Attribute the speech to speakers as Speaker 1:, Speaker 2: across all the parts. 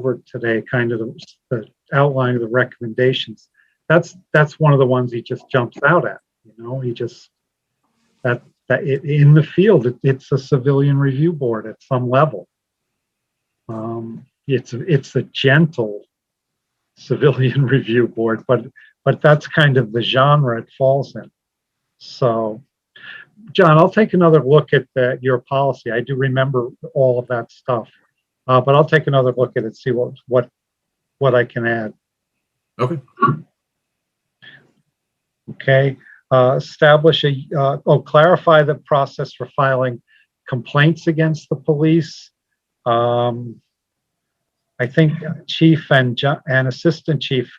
Speaker 1: over today, kind of the outline of the recommendations, that's one of the ones he just jumps out at. He just in the field, it's a civilian review board at some level. It's a gentle civilian review board, but that's kind of the genre it falls in. So, John, I'll take another look at your policy. I do remember all of that stuff, but I'll take another look at it, see what I can add.
Speaker 2: Okay.
Speaker 1: Okay. Establish clarify the process for filing complaints against the police. I think Chief and Assistant Chief,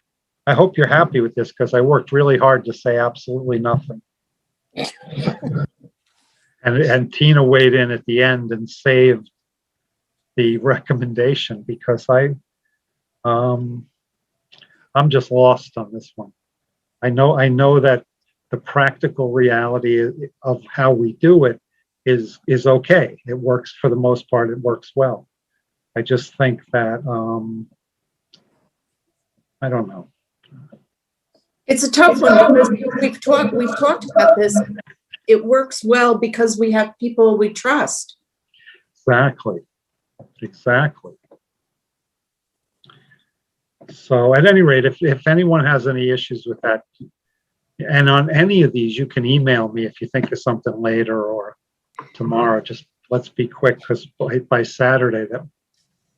Speaker 1: I hope you're happy with this, because I worked really hard to say absolutely nothing. And Tina weighed in at the end and saved the recommendation, because I'm just lost on this one. I know that the practical reality of how we do it is okay. It works for the most part. It works well. I just think that I don't know.
Speaker 3: It's a tough one, because we've talked about this. It works well because we have people we trust.
Speaker 1: Exactly. So at any rate, if anyone has any issues with that, and on any of these, you can email me if you think of something later or tomorrow. Just let's be quick, because by Saturday that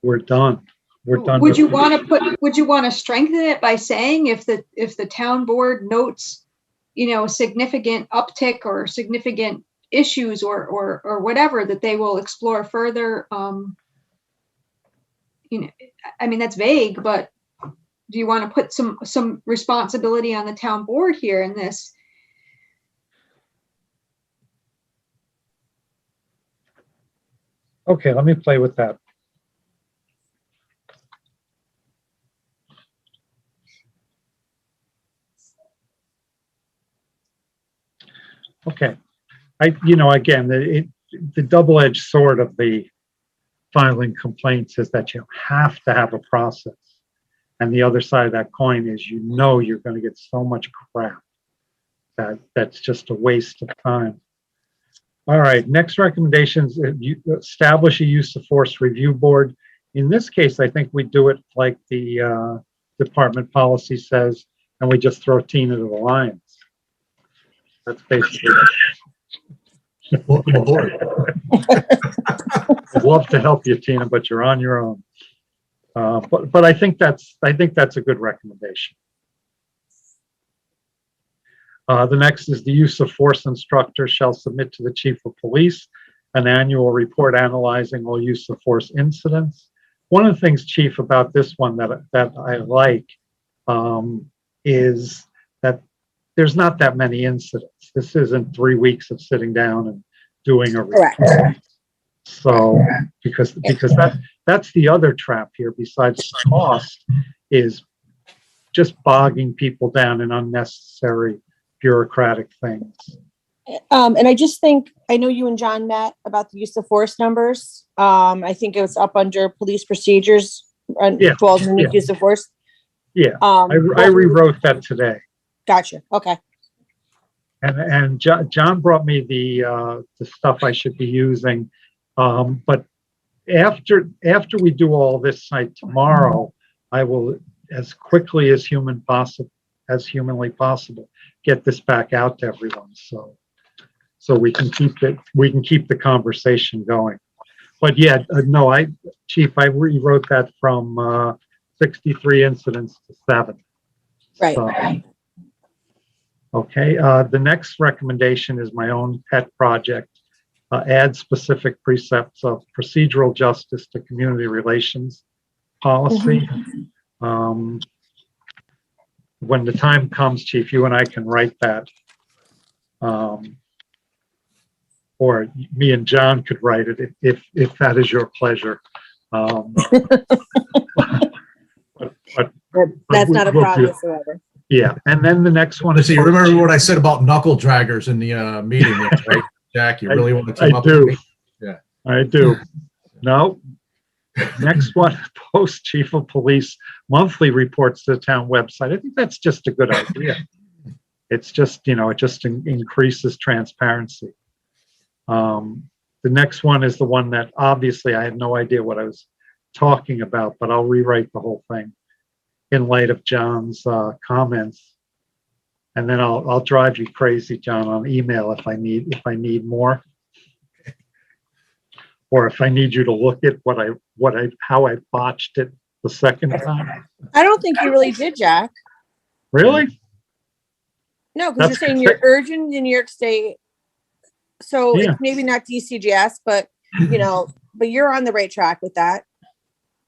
Speaker 1: we're done. We're done.
Speaker 4: Would you want to strengthen it by saying if the town board notes, a significant uptick or significant issues or whatever, that they will explore further? I mean, that's vague, but do you want to put some responsibility on the town board here in this?
Speaker 1: Okay, let me play with that. Okay, again, the double-edged sword of the filing complaints is that you have to have a process. And the other side of that coin is, you're going to get so much crap that's just a waste of time. All right, next recommendations, establish a use of force review board. In this case, I think we do it like the department policy says, and we just throw Tina to the lions. That's basically it.
Speaker 2: Welcome aboard.
Speaker 1: I'd love to help you, Tina, but you're on your own. But I think that's a good recommendation. The next is the use of force instructor shall submit to the chief of police an annual report analyzing all use of force incidents. One of the things, Chief, about this one that I like is that there's not that many incidents. This isn't 3 weeks of sitting down and doing a report.
Speaker 5: Correct.
Speaker 1: So because that's the other trap here, besides the cost, is just bogging people down in unnecessary bureaucratic things.
Speaker 5: And I just think, I know you and John met about the use of force numbers. I think it was up under police procedures,
Speaker 1: Yeah,
Speaker 5: 12 unique
Speaker 1: yeah.
Speaker 5: use of force.
Speaker 1: Yeah, I rewrote that today.
Speaker 5: Gotcha. Okay.
Speaker 1: And John brought me the stuff I should be using. But after we do all this tonight, tomorrow, I will, as quickly as humanly possible, get this back out to everyone. So we can keep the conversation going. But yeah, no, Chief, I rewrote that from 63 incidents to 7.
Speaker 5: Right.
Speaker 1: So, okay, the next recommendation is my own pet project. Add specific precepts of procedural justice to community relations policy. When the time comes, Chief, you and I can write that. Or me and John could write it if that is your pleasure.
Speaker 5: That's not a problem whatsoever.
Speaker 1: Yeah, and then the next one is.
Speaker 2: So you remember what I said about knuckle draggers in the meeting, right, Jack? You really want to team up with me? Yeah,
Speaker 1: I do. No, Next one, post chief of police monthly reports to the town website. I think that's just a good idea. It's just, it just increases transparency. The next one is the one that obviously I had no idea what I was talking about, but I'll rewrite the whole thing in light of John's comments. And then I'll drive you crazy, John, on email if I need more. Or if I need you to look at how I botched it the second time.
Speaker 5: I don't think you really did, Jack.
Speaker 1: Really?
Speaker 5: No, because you're
Speaker 1: That's
Speaker 5: saying
Speaker 1: good.
Speaker 5: you're urgent in New York State. So
Speaker 1: Yeah.
Speaker 5: it's maybe not DCGS, but but you're on the right track with that.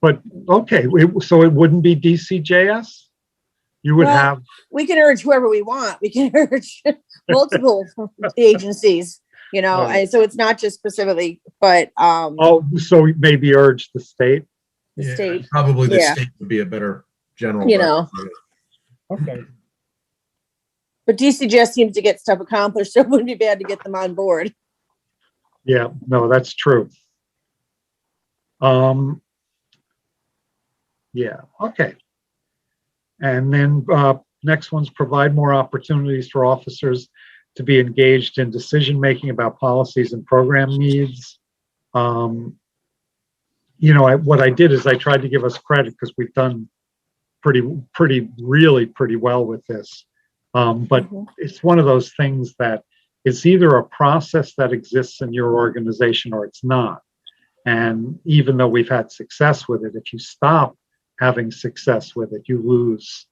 Speaker 1: But okay, so it wouldn't be DCJS? You would
Speaker 5: Well,
Speaker 1: have,
Speaker 5: we can urge whoever we want. We can urge multiple agencies,
Speaker 1: Right.
Speaker 5: and so it's not just specifically, but
Speaker 1: so maybe urge the state?
Speaker 5: the
Speaker 2: Yeah,
Speaker 5: state,
Speaker 2: probably the
Speaker 5: Yeah.
Speaker 2: state would be a better general.
Speaker 1: Okay.
Speaker 5: but DCGS seems to get stuff accomplished, so it wouldn't be bad to get them on board.
Speaker 1: Yeah, no, that's true. Yeah, okay. And then next one's provide more opportunities for officers to be engaged in decision-making about policies and program needs. What I did is I tried to give us credit because we've done really pretty well with this. But it's one of those things that it's either a process that exists in your organization or it's not. And even though we've had success with it, if you stop having success with it, you lose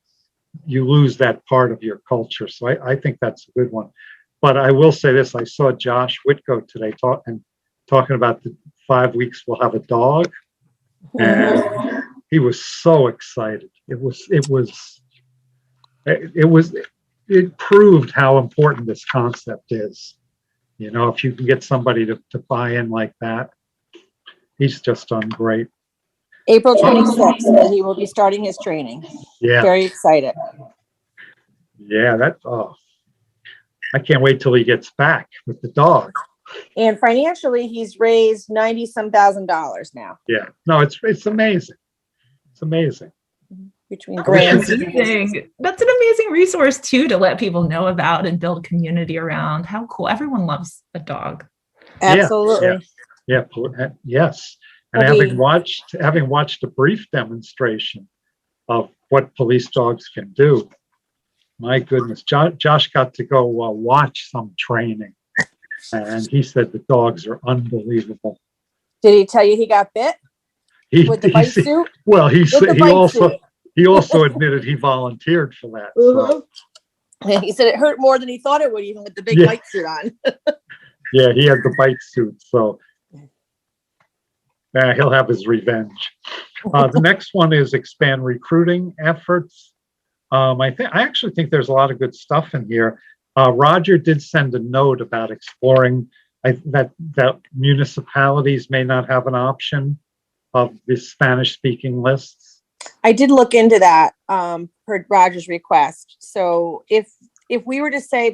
Speaker 1: that part of your culture. So I think that's a good one. But I will say this, I saw Josh Whitco today talking about the 5 weeks we'll have a dog. And he was so excited. It proved how important this concept is. If you can get somebody to buy in like that, he's just done great.
Speaker 5: April 26th, he will be starting his training.
Speaker 1: Yeah.
Speaker 5: Very excited.
Speaker 1: Yeah, I can't wait till he gets back with the dog.
Speaker 5: And financially, he's raised $90-some thousand now.
Speaker 1: Yeah. No, it's amazing. It's amazing.
Speaker 5: Between
Speaker 1: That's
Speaker 5: grants.
Speaker 6: That's an amazing resource too to let people know about and build community around. How cool. Everyone loves a dog.
Speaker 5: Absolutely.
Speaker 1: Yeah. Yes. And having watched a brief demonstration of what police dogs can do, my goodness, Josh got to go watch some training, and he said the dogs are unbelievable.
Speaker 5: Did he tell you he got bit with the bite suit?
Speaker 1: Well, he also admitted he volunteered for that. So.
Speaker 5: And he said it hurt more than he thought it would, even with the big bite suit on.
Speaker 1: Yeah, he had the bite suit, so he'll have his revenge. The next one is expand recruiting efforts. I actually think there's a lot of good stuff in here. Roger did send a note about exploring that municipalities may not have an option of the Spanish-speaking lists.
Speaker 5: I did look into that per Roger's request. So if we were to say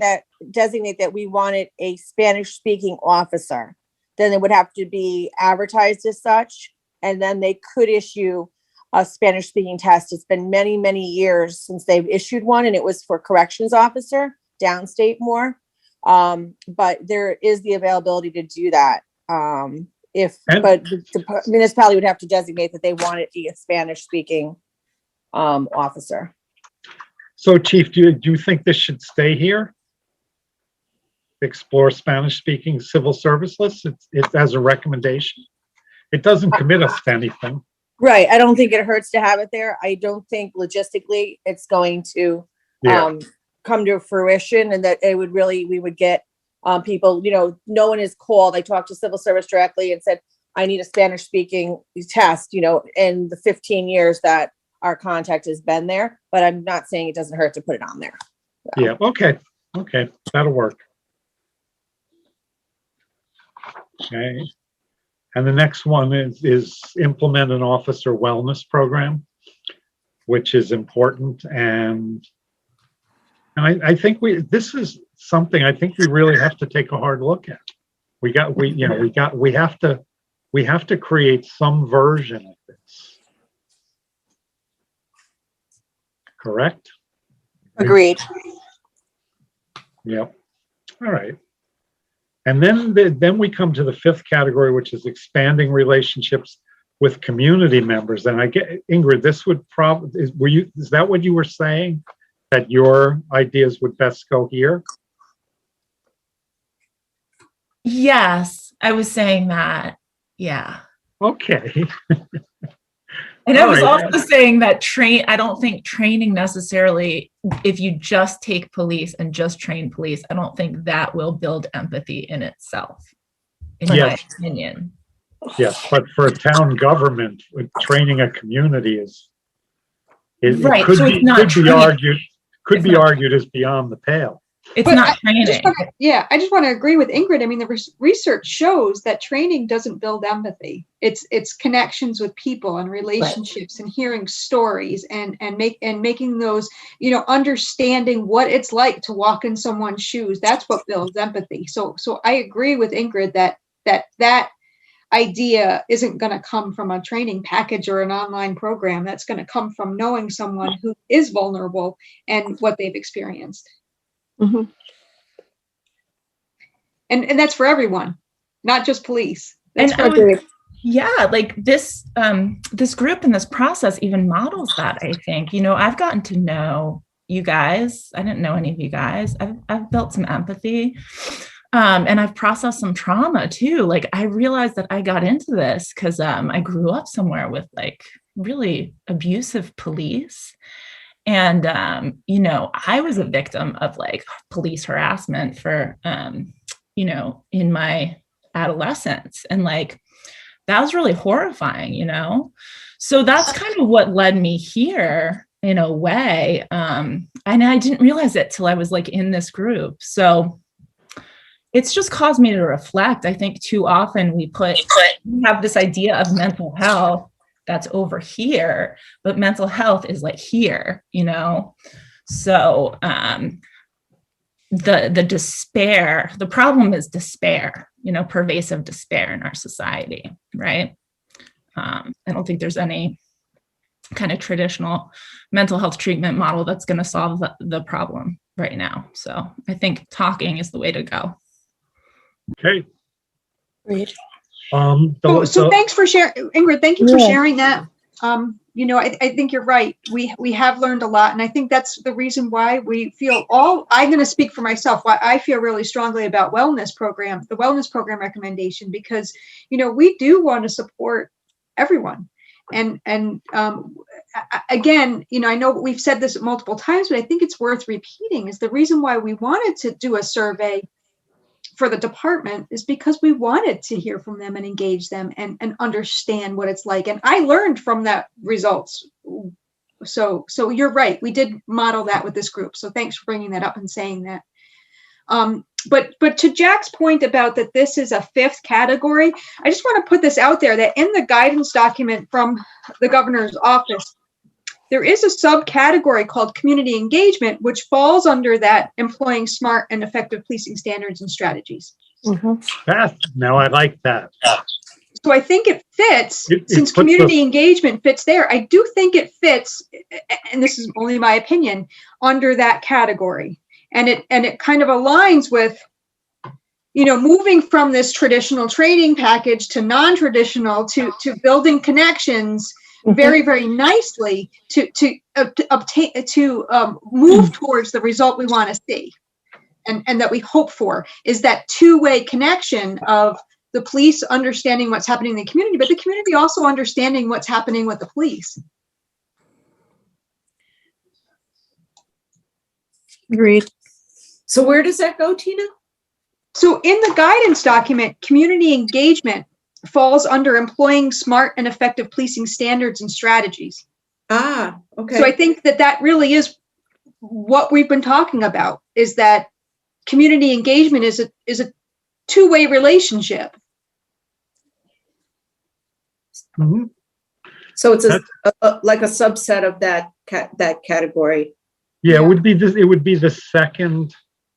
Speaker 5: designate that we wanted a Spanish-speaking officer, then it would have to be advertised as such, and then they could issue a Spanish-speaking test. It's been many, many years since they've issued one, and it was for corrections officer, downstate more. But there is the availability to do that. But the municipality would have to designate that they wanted a Spanish-speaking officer.
Speaker 1: So, Chief, do you think this should stay here? Explore Spanish-speaking civil service lists. It's as a recommendation. It doesn't commit us to anything.
Speaker 5: Right. I don't think it hurts to have it there. I don't think logistically it's going to come to fruition, and that we would get people, no one is called. I talked to civil service directly and said, I need a Spanish speaking test, in the 15 years that our contact has been there, but I'm not saying it doesn't hurt to put it on there. So.
Speaker 1: Yeah. Okay. That'll work. Okay. And the next one is implement an officer wellness program, which is important. And I think this is something I think we really have to take a hard look at. We have we have to create some version of this. Correct?
Speaker 5: Agreed.
Speaker 1: Yep. All right. And then we come to the fifth category, which is expanding relationships with community members. And I get, Ingrid, this would probably, is that what you were saying? That your ideas would best go here?
Speaker 6: Yes, I was saying that. Yeah.
Speaker 1: Okay.
Speaker 6: And I was
Speaker 1: All right.
Speaker 6: also saying that I don't think training necessarily, if you just take police and just train police, I don't think that will build empathy in itself, in
Speaker 1: Yes.
Speaker 6: my opinion.
Speaker 1: Yes, but for a town government, training a community is, it
Speaker 6: Right,
Speaker 1: could
Speaker 6: so
Speaker 1: be,
Speaker 6: it's not training.
Speaker 1: could
Speaker 6: It's
Speaker 1: be
Speaker 6: not-
Speaker 1: argued as beyond the pale.
Speaker 6: It's
Speaker 4: But
Speaker 6: not
Speaker 4: I
Speaker 6: training.
Speaker 4: I just want to agree with Ingrid. I mean, the research shows that training doesn't build empathy. It's connections with people and relationships and hearing stories and making those, understanding what it's like to walk in someone's shoes. That's what builds empathy. So I agree with Ingrid that idea isn't going to come from a training package or an online program. That's going to come from knowing someone who is vulnerable and what they've experienced.
Speaker 5: Mhm.
Speaker 4: And that's for everyone, not just police. That's
Speaker 6: And
Speaker 4: for
Speaker 6: I would-
Speaker 5: Agreed.
Speaker 6: Yeah, like this group and this process even models that, I think. I've gotten to know you guys. I didn't know any of you guys. I've built some empathy. And I've processed some trauma too. Like, I realized that I got into this because I grew up somewhere with like really abusive police. And, I was a victim of like police harassment for, in my adolescence. And like, that was really horrifying, So that's kind of what led me here in a way. And I didn't realize it till I was like in this group. So it's just caused me to reflect. I think too often we have this idea of mental health that's over here, but mental health is like here, So the despair, the problem is despair, pervasive despair in our society, right? I don't think there's any kind of traditional mental health treatment model that's going to solve the problem right now. So I think talking is the way to go.
Speaker 1: Okay.
Speaker 5: Agreed.
Speaker 4: So thanks for sharing, Ingrid. Thank you for
Speaker 5: Yeah.
Speaker 4: sharing that. I think you're right. We have learned a lot, and I think that's the reason why we feel I'm going to speak for myself, why I feel really strongly about the wellness program recommendation, because, we do want to support everyone. And again, I know we've said this multiple times, but I think it's worth repeating, is the reason why we wanted to do a survey for the department is because we wanted to hear from them and engage them and understand what it's like. And I learned from that results. So you're right. We did model that with this group. So thanks for bringing that up and saying that. But to Jack's point about that this is a fifth category, I just want to put this out there that in the guidance document from the governor's office, there is a subcategory called community engagement, which falls under that employing smart and effective policing standards and strategies.
Speaker 1: Now I like that.
Speaker 4: So I think it fits,
Speaker 1: It
Speaker 4: since
Speaker 1: puts
Speaker 4: community engagement fits there. I do think it fits, and this is only my opinion, under that category. And it kind of aligns with, moving from this traditional training package to non-traditional to building connections very, very nicely to obtain, move towards the result we want to see, and that we hope for, is that two-way connection of the police understanding what's happening in the community, but the community also understanding what's happening with the police.
Speaker 5: Agreed.
Speaker 3: So where does that go, Tina?
Speaker 4: So in the guidance document, community engagement falls under employing smart and effective policing standards and strategies.
Speaker 3: Ah, okay.
Speaker 4: So I think that really is what we've been talking about, is that community engagement is a two-way relationship.
Speaker 1: Mhm.
Speaker 3: So it's like a subset of that category.
Speaker 1: Yeah, it would be this. It would be the second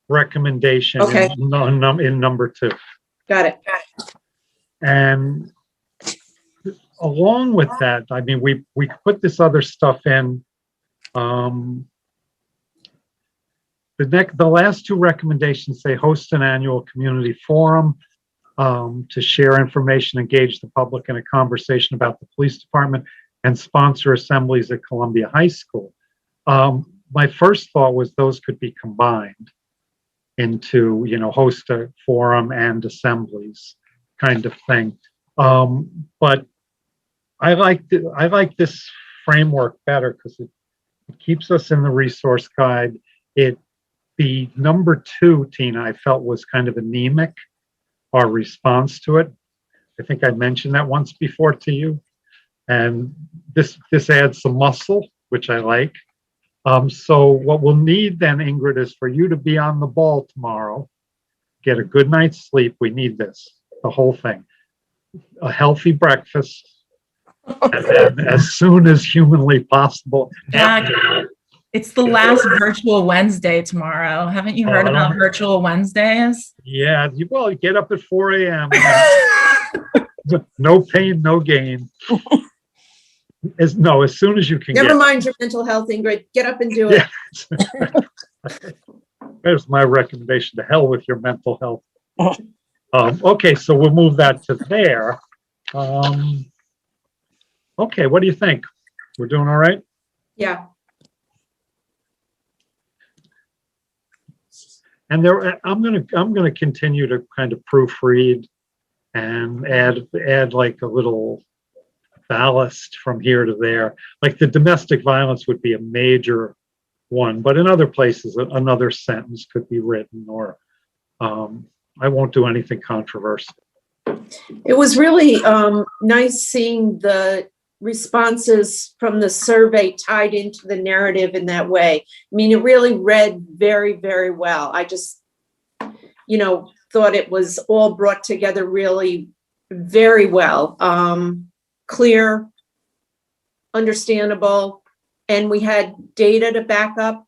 Speaker 1: recommendation
Speaker 3: Okay.
Speaker 1: in number 2.
Speaker 3: Got it.
Speaker 1: And along with that, I mean, we put this other stuff in. The last two recommendations say host an annual community forum to share information, engage the public in a conversation about the police department, and sponsor assemblies at Columbia High School. My first thought was those could be combined into, host a forum and assemblies kind of thing. But I like this framework better because it keeps us in the resource guide. The number 2, Tina, I felt was kind of anemic, our response to it. I think I mentioned that once before to you. And this adds some muscle, which I like. So what we'll need then, Ingrid, is for you to be on the ball tomorrow, get a good night's sleep. We need this, the whole thing. A healthy breakfast, and then as soon as humanly possible.
Speaker 6: Jack, it's the last virtual Wednesday tomorrow. Haven't you heard about virtual Wednesdays?
Speaker 1: Yeah, you get up at 4 a.m. No pain, no gain. As soon as you can.
Speaker 3: Never mind your mental health, Ingrid. Get up and do it.
Speaker 1: Yeah. There's my recommendation. To hell with your mental health. Okay, so we'll move that to there. Okay, what do you think? We're doing all right?
Speaker 3: Yeah.
Speaker 1: And I'm gonna continue to kind of proofread and add like a little ballast from here to there. Like the domestic violence would be a major one, but in other places, another sentence could be written, or I won't do anything controversial.
Speaker 3: It was really nice seeing the responses from the survey tied into the narrative in that way. I mean, it really read very, very well. I just, thought it was all brought together really very well. Clear, understandable, and we had data to back up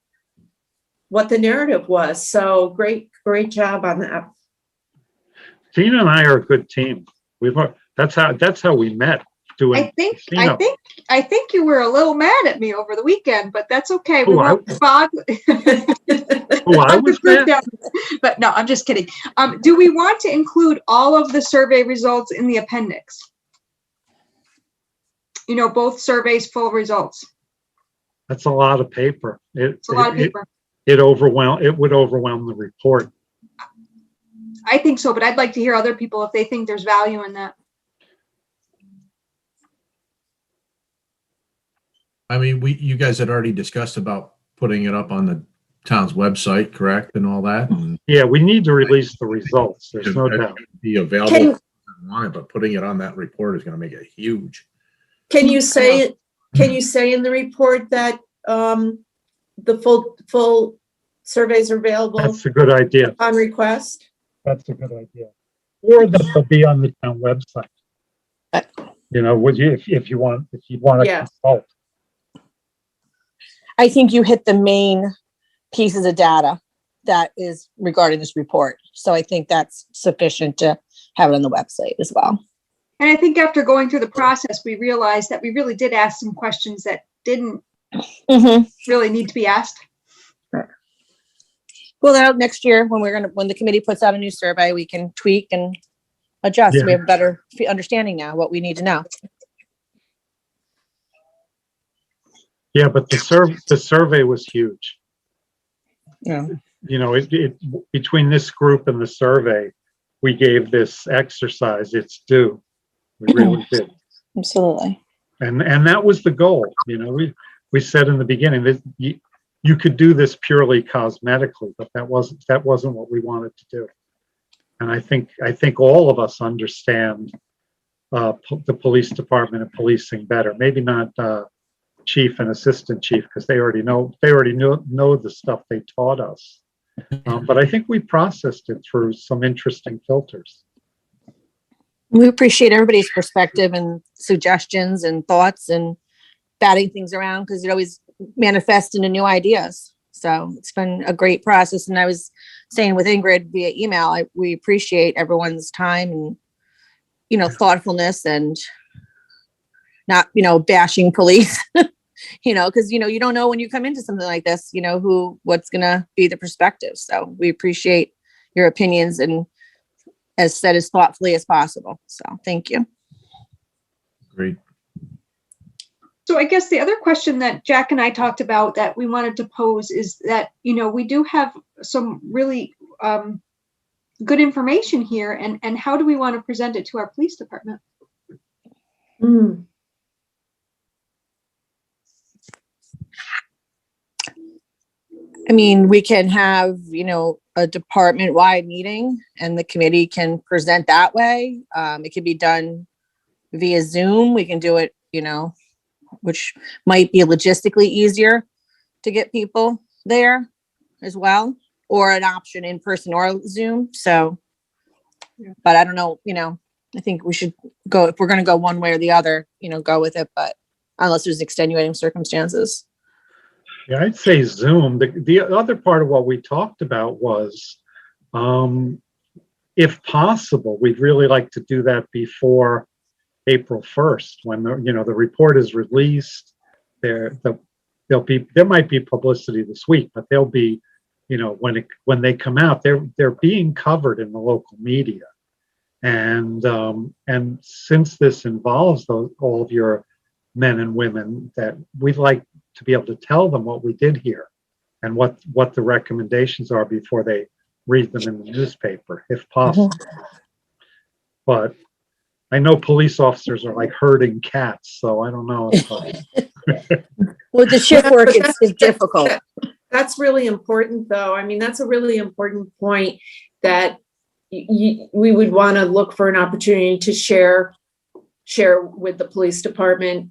Speaker 3: what the narrative was. So great job on that.
Speaker 1: Tina and I are a good team. That's how we met.
Speaker 4: I think you were a little mad at me over the weekend, but that's okay. We won't fog.
Speaker 1: I was mad?
Speaker 4: But no, I'm just kidding. Do we want to include all of the survey results in the appendix? Both surveys, full results.
Speaker 1: That's a lot of paper.
Speaker 4: It's a lot of paper.
Speaker 1: It would overwhelm the report.
Speaker 4: I think so, but I'd like to hear other people if they think there's value in that.
Speaker 2: I mean, you guys had already discussed about putting it up on the town's website, correct, and all that. And
Speaker 1: yeah, we need to release the results. There's no doubt.
Speaker 2: Be available if you want it, but putting it on that report is going to make it huge.
Speaker 3: Can you say in the report that the full surveys are available?
Speaker 1: That's a good idea.
Speaker 3: On request.
Speaker 1: That's a good idea. Or that they'll be on the town website. Would you if you want to consult.
Speaker 5: I think you hit the main pieces of data that is regarding this report. So I think that's sufficient to have it on the website as well.
Speaker 4: And I think after going through the process, we realized that we really did ask some questions that didn't really need to be asked.
Speaker 5: Well, now next year when the committee puts out a new survey, we can tweak and adjust.
Speaker 1: Yeah.
Speaker 5: We have a better understanding now what we need to know.
Speaker 1: Yeah, but the survey was huge.
Speaker 5: Yeah.
Speaker 1: Between this group and the survey, we gave this exercise its due. We really did.
Speaker 5: Absolutely.
Speaker 1: And that was the goal. We said in the beginning that you could do this purely cosmetically, but that wasn't what we wanted to do. And I think all of us understand the police department and policing better. Maybe not chief and assistant chief, because they already know the stuff they taught us. But I think we processed it through some interesting filters.
Speaker 5: We appreciate everybody's perspective and suggestions and thoughts and batting things around, because it always manifests into new ideas. So it's been a great process. And I was saying with Ingrid via email, we appreciate everyone's time and, thoughtfulness, and not, bashing police, because, you don't know when you come into something like this, what's going to be the perspective. So we appreciate your opinions and as said as thoughtfully as possible. So thank you.
Speaker 2: Great.
Speaker 4: So I guess the other question that Jack and I talked about that we wanted to pose is that, we do have some really good information here, and how do we want to present it to our police department?
Speaker 3: Mm.
Speaker 5: I mean, we can have, a department-wide meeting and the committee can present that way. It could be done via Zoom. We can do it, which might be logistically easier to get people there as well, or an option in person or Zoom. So, but I don't know, I think we should go, if we're going to go one way or the other, go with it, but unless there's extenuating circumstances.
Speaker 1: Yeah, I'd say Zoom. The other part of what we talked about was, if possible, we'd really like to do that before April 1st, when the report is released. There might be publicity this week, but there'll be, when they come out, they're being covered in the local media, and since this involves all of your men and women, that we'd like to be able to tell them what we did here and what the recommendations are before they read them in the newspaper, if possible. But I know police officers are like herding cats, so I don't know.
Speaker 5: With the shift work, it's difficult.
Speaker 3: That's really important, though. I mean, that's a really important point that we would want to look for an opportunity to share with the police department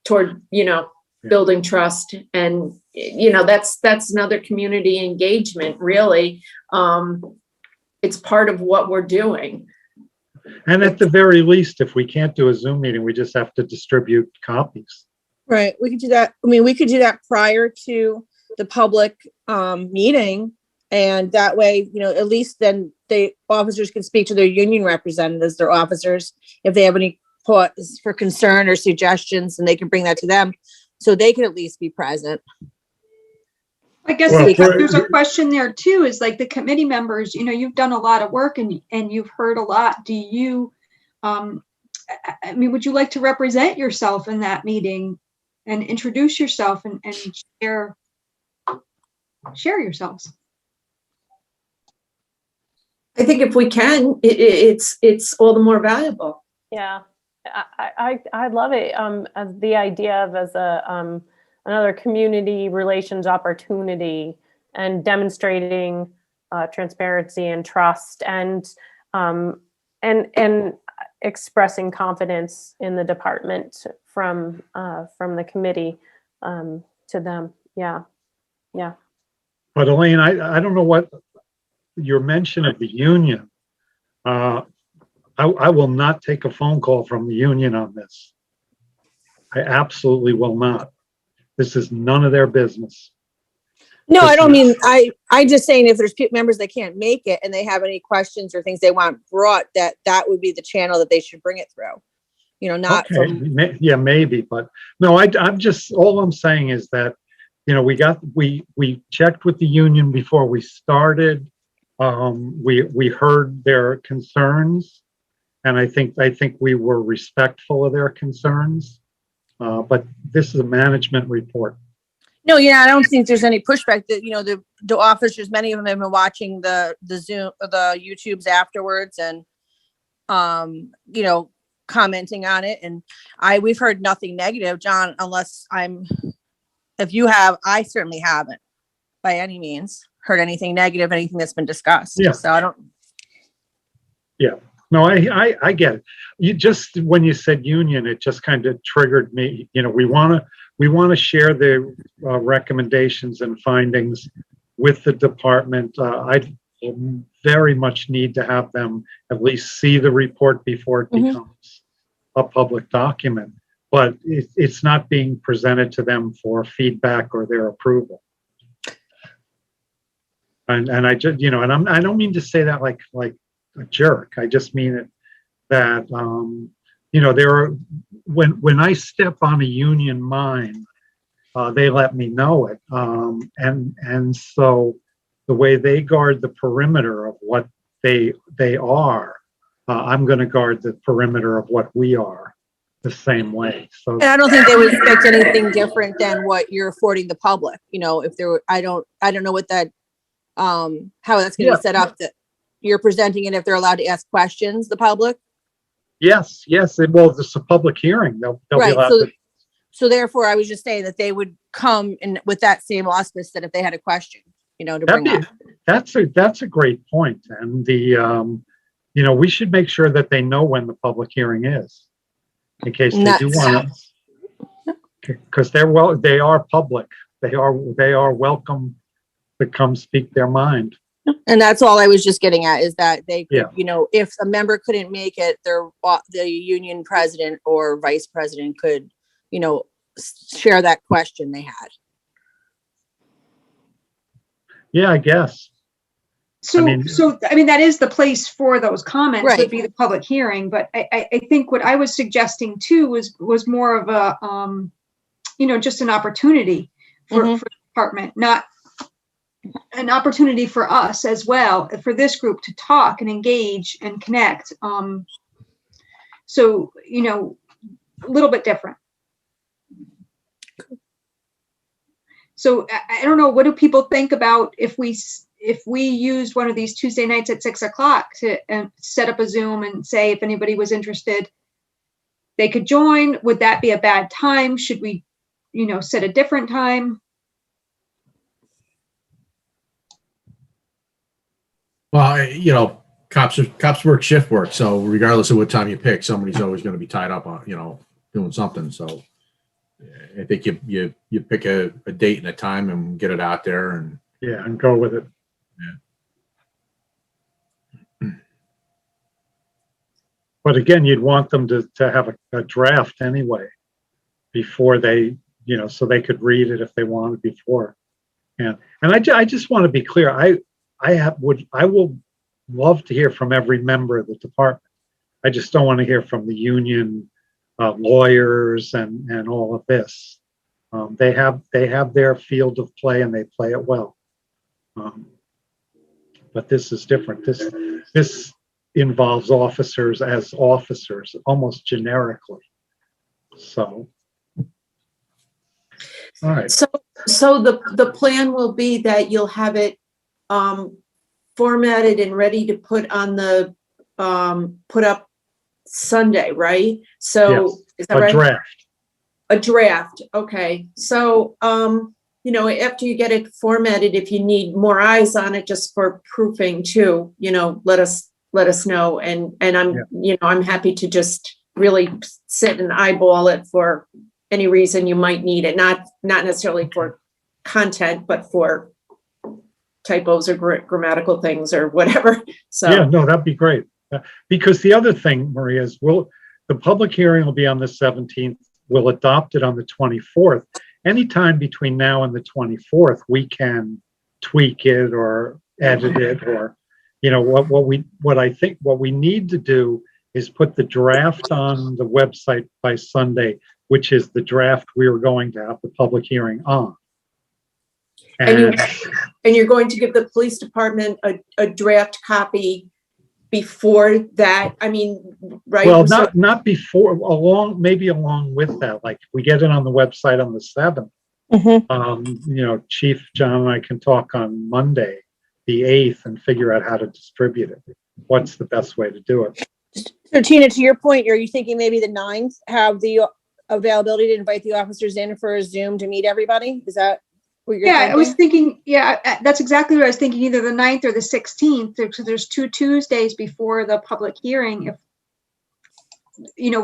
Speaker 3: toward, building trust. And, that's another community engagement, really. It's part of what we're doing.
Speaker 1: And at the very least, if we can't do a Zoom meeting, we just have to distribute copies.
Speaker 5: Right. We could do that. I mean, we could do that prior to the public meeting. And that way, at least then the officers can speak to their union representatives, their officers, if they have any cause for concern or suggestions, and they can bring that to them so they can at least be present.
Speaker 4: I guess there's a question there too, is like the committee members, you've done a lot of work and you've heard a lot. Do you, would you like to represent yourself in that meeting and introduce yourself and share yourselves?
Speaker 3: I think if we can, it's all the more valuable.
Speaker 7: Yeah, I love it. As the idea of as a another community relations opportunity and demonstrating transparency and trust and expressing confidence in the department from the committee to them. Yeah.
Speaker 1: But Elaine, I don't know what your mention of the union. I will not take a phone call from the union on this. I absolutely will not. This is none of their business.
Speaker 5: No, I don't mean, I just saying if there's members that can't make it and they have any questions or things they want brought, that would be the channel that they should bring it through. Not
Speaker 1: okay. Yeah, maybe, but no, I'm just, all I'm saying is that, we checked with the union before we started. We heard their concerns, and I think we were respectful of their concerns. But this is a management report.
Speaker 5: No, I don't think there's any pushback. That the officers, many of them have been watching the Zoom, the YouTubes afterwards, and commenting on it. And we've heard nothing negative, John. If you have, I certainly haven't by any means heard anything negative, anything that's been discussed.
Speaker 1: Yeah.
Speaker 5: So I don't.
Speaker 1: Yeah. No, I get it. You just, when you said union, it just kind of triggered me. We want to share the recommendations and findings with the department. I very much need to have them at least see the report before it becomes a public document. But it's not being presented to them for feedback or their approval. And I just, I don't mean to say that like a jerk. I just mean it that there are, when I step on a union mine, they let me know it. And so the way they guard the perimeter of what they are, I'm going to guard the perimeter of what we are the same way. So
Speaker 5: And I don't think they would expect anything different than what you're affording the public. If there were, I don't know what that, how that's going to be set up, that you're presenting it, if they're allowed to ask questions, the public.
Speaker 1: yes, well, this is a public hearing. They'll be
Speaker 5: Right.
Speaker 1: allowed to.
Speaker 5: So therefore, I was just saying that they would come in with that same auspice, that if they had a question, to bring up.
Speaker 1: That's a great point. And we should make sure that they know when the public hearing is, in case they do want to, because they are public. They are welcome to come speak their mind.
Speaker 5: And that's all I was just getting at, is that they could,
Speaker 1: Yeah.
Speaker 5: if a member couldn't make it, the union president or vice president could, share that question they had.
Speaker 1: Yeah, I guess.
Speaker 4: So, I mean, that is the place for those comments,
Speaker 5: Right.
Speaker 4: would be the public hearing. But I think what I was suggesting too was more of a, just an opportunity for the department, not an opportunity for us as well, for this group to talk and engage and connect. So, a little bit different. So I don't know, what do people think about if we used one of these Tuesday nights at 6:00 to set up a Zoom and say, if anybody was interested, they could join? Would that be a bad time? Should we, set a different time?
Speaker 2: Well, cops work shift work. So regardless of what time you pick, somebody's always going to be tied up on, doing something. So I think you pick a date and a time and get it out there, and
Speaker 1: And go with it.
Speaker 2: Yeah.
Speaker 1: But again, you'd want them to have a draft anyway before they, so they could read it if they wanted before. And I just want to be clear. I will love to hear from every member of the department. I just don't want to hear from the union lawyers and all of this. They have their field of play and they play it well. But this is different. This involves officers as officers, almost generically. So, all right.
Speaker 3: So the plan will be that you'll have it formatted and ready to put on the put up Sunday, right? So
Speaker 1: Yes,
Speaker 3: is that
Speaker 1: a
Speaker 3: right?
Speaker 1: draft.
Speaker 3: A draft. Okay. So after you get it formatted, if you need more eyes on it just for proofing too, let us know. And I'm happy to just really sit and eyeball it for any reason you might need it. Not necessarily for content, but for typos or grammatical things or whatever. So
Speaker 1: Yeah, no, that'd be great. Because the other thing, Maria, is the public hearing will be on the 17th. We'll adopt it on the 24th. Anytime between now and the 24th, we can tweak it or edit it, or what I think what we need to do is put the draft on the website by Sunday, which is the draft we are going to have the public hearing on.
Speaker 3: and you're going to give the police department a draft copy before that. I mean, right?
Speaker 1: Well, not before, maybe along with that. Like if we get it on the website on the 7th, Chief John and I can talk on Monday, the 8th, and figure out how to distribute it. What's the best way to do it?
Speaker 5: So Tina, to your point, are you thinking maybe the 9th have the availability to invite the officers in for a Zoom to meet everybody? Is that what you're thinking?
Speaker 4: I was thinking, that's exactly what I was thinking, either the 9th or the 16th. So there's 2 Tuesdays before the public hearing. If,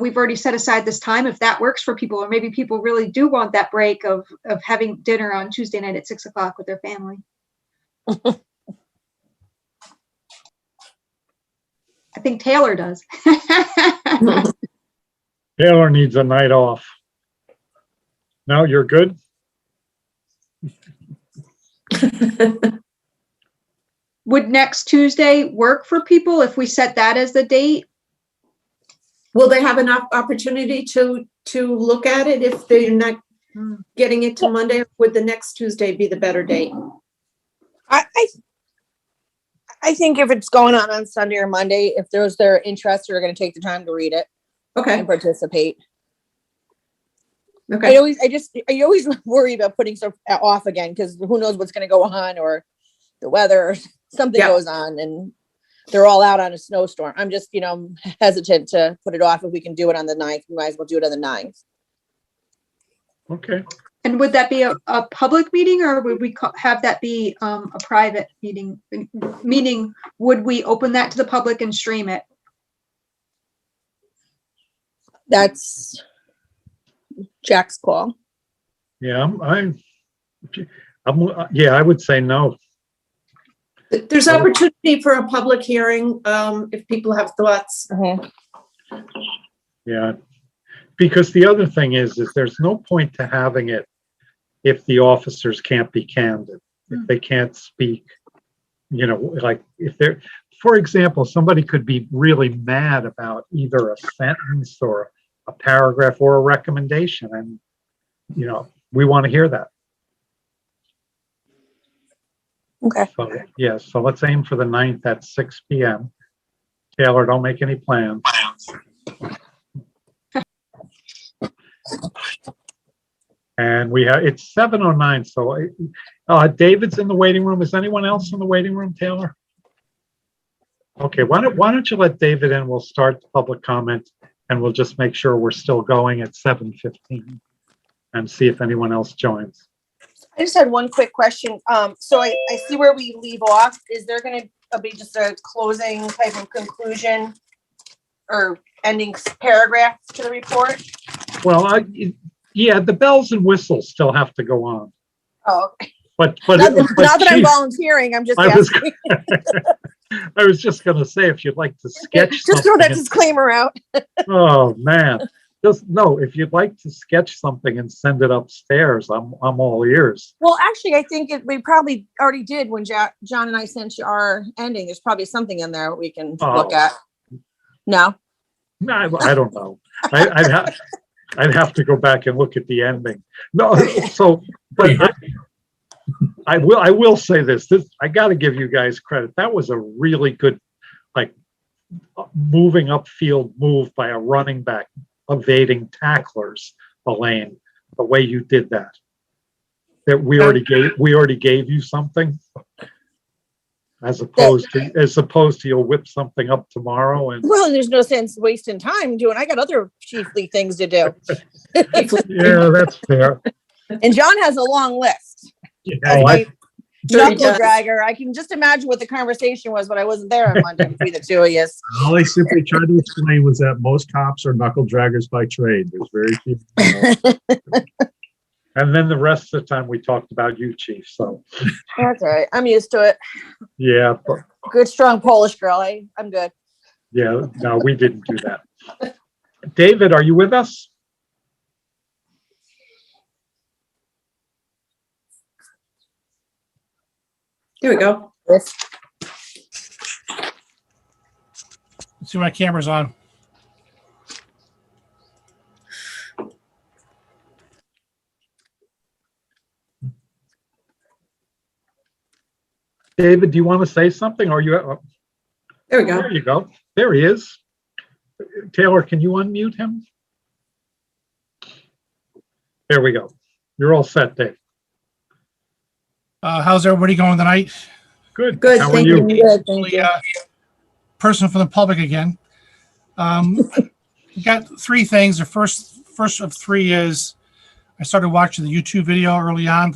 Speaker 4: we've already set aside this time, if that works for people, or maybe people really do want that break of having dinner on Tuesday night at 6:00 with their family. I think Taylor does.
Speaker 1: Taylor needs a night off. No, you're good?
Speaker 4: Would next Tuesday work for people if we set that as the date?
Speaker 3: Will they have enough opportunity to look at it if they're not getting it to Monday? Or would the next Tuesday be the better date?
Speaker 5: I think if it's going on Sunday or Monday, if they're interested, are going to take the time to read it
Speaker 3: Okay,
Speaker 5: and participate.
Speaker 3: okay.
Speaker 5: I always worry about putting stuff off again because who knows what's going to go on, or the weather or something
Speaker 3: Yeah.
Speaker 5: goes on and they're all out on a snowstorm. I'm just, hesitant to put it off. If we can do it on the 9th, we might as well do it on the 9th.
Speaker 1: Okay.
Speaker 4: And would that be a public meeting, or would we have that be a private meeting? Meaning, would we open that to the public and stream it?
Speaker 5: That's Jack's call.
Speaker 1: Yeah, I would say no.
Speaker 3: There's opportunity for a public hearing if people have thoughts.
Speaker 5: Mhm.
Speaker 1: Yeah, because the other thing is there's no point to having it if the officers can't be candid, if they can't speak, like if they're, for example, somebody could be really mad about either a sentence or a paragraph or a recommendation, and we want to hear that.
Speaker 5: Okay.
Speaker 1: So, yeah, so let's aim for the 9th at 6 p.m. Taylor, don't make any plans. And it's 7:09, so David's in the waiting room. Is anyone else in the waiting room, Taylor? Okay, why don't you let David in? We'll start the public comment, and we'll just make sure we're still going at 7:15 and see if anyone else joins.
Speaker 5: I just had one quick question. So I see where we leave off. Is there going to be just a closing type of conclusion or ending paragraph to the report?
Speaker 1: Well, yeah, the bells and whistles still have to go on.
Speaker 5: Oh, okay.
Speaker 1: But
Speaker 5: Not that I'm
Speaker 1: Chief,
Speaker 5: volunteering. I'm just
Speaker 1: I was,
Speaker 5: asking.
Speaker 1: I was just going to say, if you'd like to sketch
Speaker 5: Just throw that
Speaker 1: something.
Speaker 5: disclaimer out.
Speaker 1: Oh, man. No, if you'd like to sketch something and send it upstairs, I'm all ears.
Speaker 5: Well, actually, I think we probably already did when John and I sent you our ending. There's probably something in there we can look at. No?
Speaker 1: No, I don't know. I'd have to go back and look at the ending. No, but I will say this. I got to give you guys credit. That was a really good, moving upfield move by a running back, evading tacklers, Elaine. The way you did that. That we already gave you something, as opposed to you'll whip something up tomorrow and.
Speaker 5: Well, there's no sense wasting time doing. I got other chiefly things to do.
Speaker 1: Yeah, that's fair.
Speaker 5: And John has a long list. Knuckle dragger. I can just imagine what the conversation was, but I wasn't there on Monday between the two of you.
Speaker 2: All I simply tried to explain was that most cops are knuckle draggers by trade. There's very few.
Speaker 1: And then the rest of the time we talked about you, Chief. So
Speaker 5: That's all right. I'm used to it.
Speaker 1: yeah,
Speaker 5: Good, strong Polish girl. I'm good.
Speaker 1: yeah. No, we didn't do that. David, are you with us?
Speaker 3: Here we go.
Speaker 8: Let's see my camera's on.
Speaker 1: David, do you want to say something? Or you?
Speaker 3: There we go.
Speaker 1: There you go. There he is. Taylor, can you unmute him? There we go. You're all set, Dave.
Speaker 8: How's everybody going tonight?
Speaker 1: Good.
Speaker 3: Good,
Speaker 1: How are
Speaker 3: thank
Speaker 1: you?
Speaker 3: you.
Speaker 5: Good, thank you.
Speaker 8: Person from the public again. Got three things. The first of three is I started watching the YouTube video early on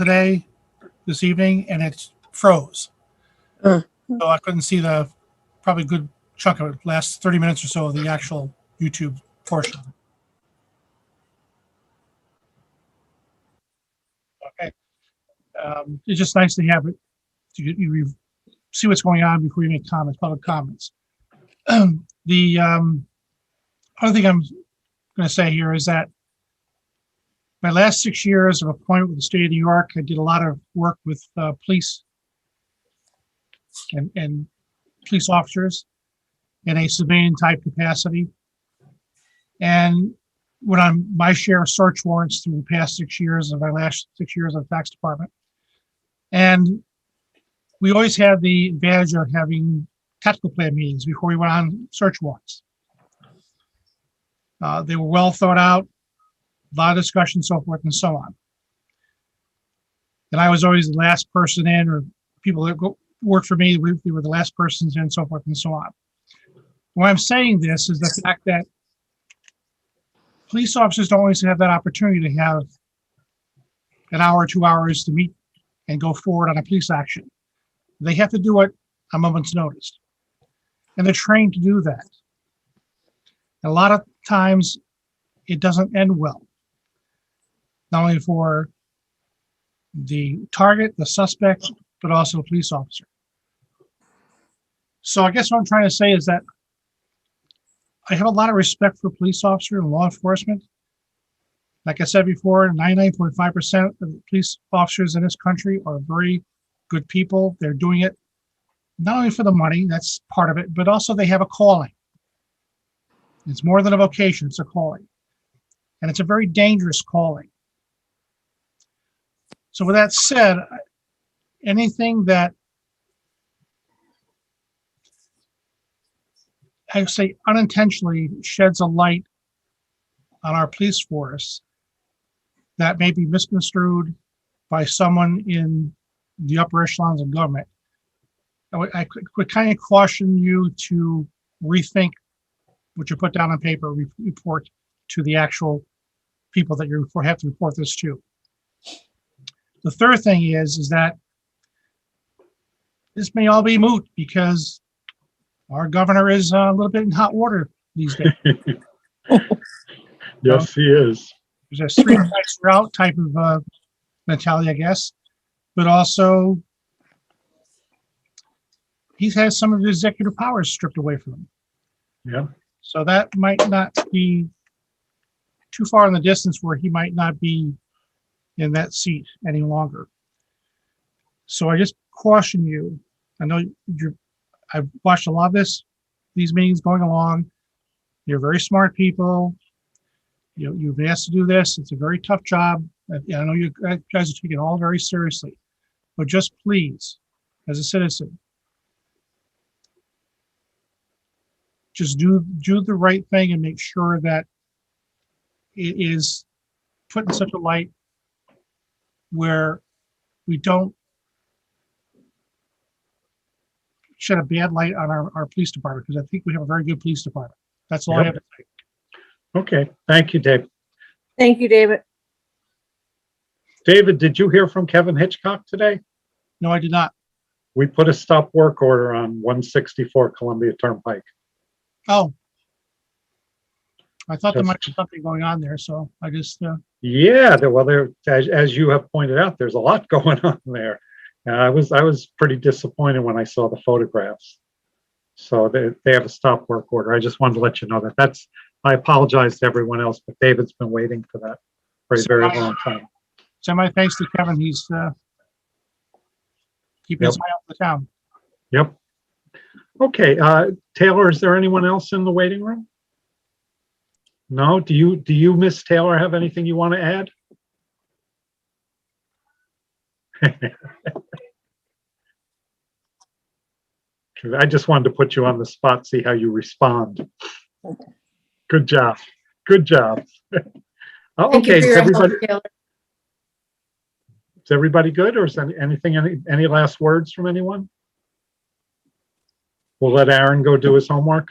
Speaker 8: this evening, and it froze. So I couldn't see the probably good chunk of it, last 30 minutes or so of the actual YouTube portion. Okay. It's just nice to have it, you see what's going on before you make comments, public comments. The other thing I'm going to say here is that my last 6 years of appointment with the state of New York, I did a lot of work with police and police officers in a civilian type capacity. and went on my share of search warrants through the past 6 years of my last 6 years of the tax department. And we always had the advantage of having tactical plan meetings before we went on search warrants. They were well thought out, a lot of discussion, so forth and so on. And I was always the last person in, or people that worked for me, we were the last persons in, so forth and so on. Why I'm saying this is the fact that police officers don't always have that opportunity to have an hour or 2 hours to meet and go forward on a police action. They have to do it on a moment's notice. And they're trained to do that. A lot of times it doesn't end well. Not only for the target, the suspect, but also the police officer. So I guess what I'm trying to say is that I have a lot of respect for police officers and law enforcement. Like I said before, 99.5% of the police officers in this country are very good people. They're doing it not only for the money, that's part of it, but also they have a calling. It's more than a vocation, it's a calling. And it's a very dangerous calling. So with that said, anything that I say unintentionally sheds a light on our police force that may be misconstrued by someone in the upper echelons of government, I would kind of caution you to rethink what you put down on paper, report to the actual people that you have to report this to. The third thing is that this may all be moot because our governor is a little bit in hot water these days.
Speaker 1: Yes, he is.
Speaker 8: There's a three strikes you're out type of mentality, I guess. But also, he's had some of his executive powers stripped away from him.
Speaker 1: Yeah.
Speaker 8: So that might not be too far in the distance where he might not be in that seat any longer. So I just caution you. I know I've watched a lot of these meetings going along. You're very smart people. You've been asked to do this. It's a very tough job. I know you guys are taking it all very seriously, but just please, as a citizen, just do the right thing and make sure that it is put in such a light where we don't shed a bad light on our police department, because I think we have a very good police department. That's all I have to say.
Speaker 1: Okay, thank you, Dave.
Speaker 5: Thank you, David.
Speaker 1: David, did you hear from Kevin Hitchcock today?
Speaker 8: No, I did not.
Speaker 1: We put a stop work order on 164 Columbia Turnpike.
Speaker 8: Oh. I thought there might be something going on there, so I just...
Speaker 1: Yeah, as you have pointed out, there's a lot going on there. I was pretty disappointed when I saw the photographs. So they have a stop work order. I just wanted to let you know that. I apologize to everyone else, but David's been waiting for that for a very long time.
Speaker 8: Send my thanks to Kevin. He's keeping his eye on the town.
Speaker 1: Yep. Okay, Taylor, is there anyone else in the waiting room? No? Do you, Miss Taylor, have anything you want to add? I just wanted to put you on the spot, see how you respond. Good job. Good job. Okay, is everybody good, or is any last words from anyone? We'll let Aaron go do his homework.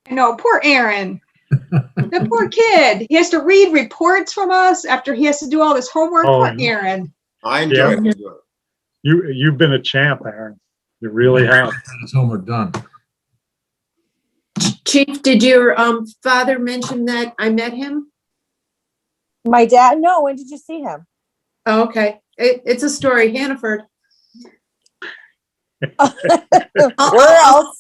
Speaker 4: No, poor Aaron. The poor kid. He has to read reports from us after he has to do all this homework. Poor Aaron.
Speaker 9: I enjoy it.
Speaker 1: You've been a champ, Aaron. You really have.
Speaker 2: His homework done.
Speaker 3: Chief, did your father mention that I met him?
Speaker 5: My dad? No, when did you see him?
Speaker 3: Oh, okay. It's a story, Hannaford.
Speaker 5: Where else?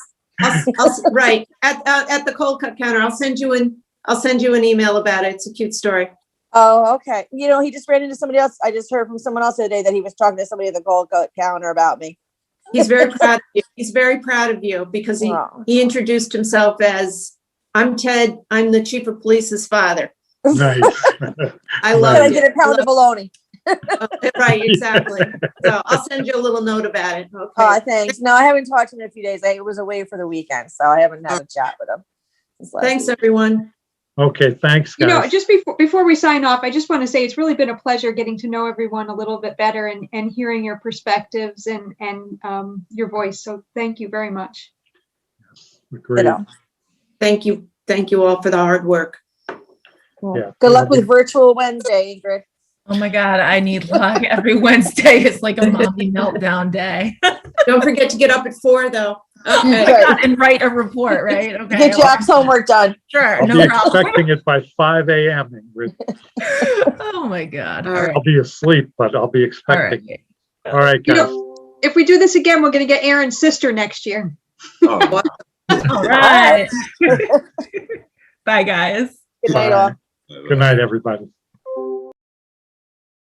Speaker 3: Right, at the cold cut counter. I'll send you an email about it. It's a cute story.
Speaker 5: Oh, okay. He just ran into somebody else. I just heard from someone else the other day that he was talking to somebody at the cold cut counter about me.
Speaker 3: He's very proud of you. He's very proud of you because he introduced himself as I'm Ted. I'm the chief of police's father.
Speaker 1: Nice.
Speaker 3: I
Speaker 5: Can
Speaker 3: love
Speaker 5: I
Speaker 3: it.
Speaker 5: get a pound of bologna?
Speaker 3: Right, exactly. So I'll send you a little note about it. Okay.
Speaker 5: Thanks. No, I haven't talked to him in a few days. I was away for the weekend, so I haven't had a chat with him. since last
Speaker 3: Thanks,
Speaker 5: week.
Speaker 3: everyone.
Speaker 1: Okay, thanks,
Speaker 4: You know,
Speaker 1: guys.
Speaker 4: just before we sign off, I just want to say it's really been a pleasure getting to know everyone a little bit better and hearing your perspectives and your voice. So thank you very much.
Speaker 1: Agreed.
Speaker 5: Ditto.
Speaker 3: Thank you. Thank you all for the hard work.
Speaker 1: Yeah.
Speaker 5: Good luck with virtual Wednesday, Ingrid.
Speaker 6: Oh my God, I need luck. Every Wednesday is like a mommy meltdown day.
Speaker 3: Don't forget to get up at 4 though. Okay.
Speaker 5: Good.
Speaker 6: And write a report, right? Okay.
Speaker 5: Get Jack's homework done.
Speaker 6: Sure,
Speaker 1: I'll
Speaker 6: no
Speaker 1: be
Speaker 6: problem.
Speaker 1: expecting it by 5 a.m. Ingrid.
Speaker 6: Oh my God.
Speaker 3: All
Speaker 6: All right.
Speaker 1: I'll be asleep, but I'll be
Speaker 6: All
Speaker 1: expecting.
Speaker 6: right.
Speaker 1: All right,
Speaker 4: You
Speaker 1: guys.
Speaker 4: know, if we do this again, we're going to get Aaron's sister next year.
Speaker 2: Oh,
Speaker 6: All right. Bye, guys.
Speaker 5: Good night,
Speaker 1: Bye.
Speaker 5: all.
Speaker 1: Good night, everybody.